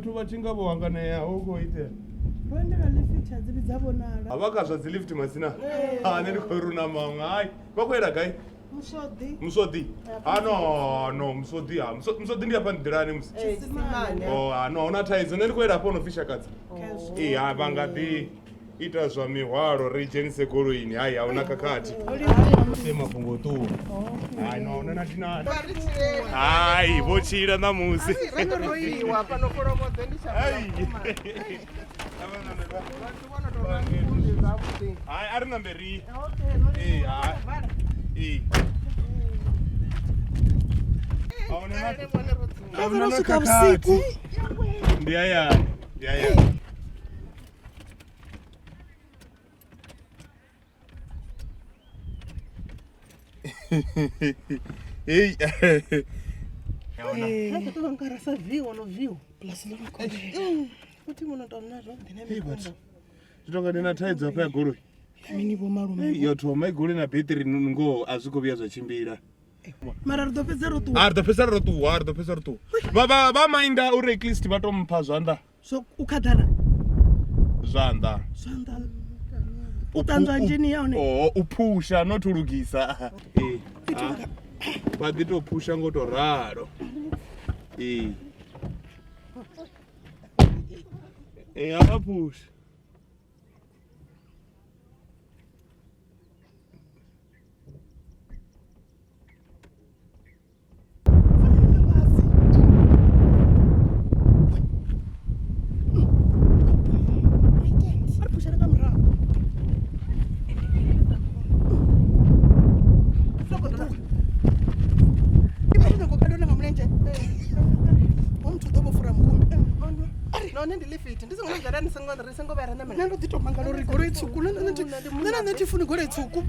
vhathu vha tshi nga vho hanganea hu khou itea Wendela lift adzi bidza vhonala. avaka zwa dzi lift masina nṋe ndi khou runa maṅwe hayi vha khou yela gai musodi no musodi ndi hafha nḓilani musi no huna thaidzo nṋe ndi khou yela hafha no fisha kadzi ha vha nga ḓi ita zwa mihwalo ri dzhenise goloini hayi ahuna khakhathi mafhungo ṱuwa hayi no nṋe natinani hayi vho tshila ṋamusi hayi a ri na mberi ahuna na khakhathi ndi hayani Hey, titonga ndina thaidzo hafha ya goloi yo thoma igoloi na betri ngoho a zwi khou vhuya zwa tshimbila mara ri ḓo fhedza ro ṱuwa vha mainda uri at least vha to mpha zwanḓa so u khaḓana zwanḓa u ṱanzwa njeni ya hone u phusha not u lugisa vha ḓi to phusha ngo to ralo ava phusha Nando dito mangalo rigore tsuku nana nati funi gore tsuku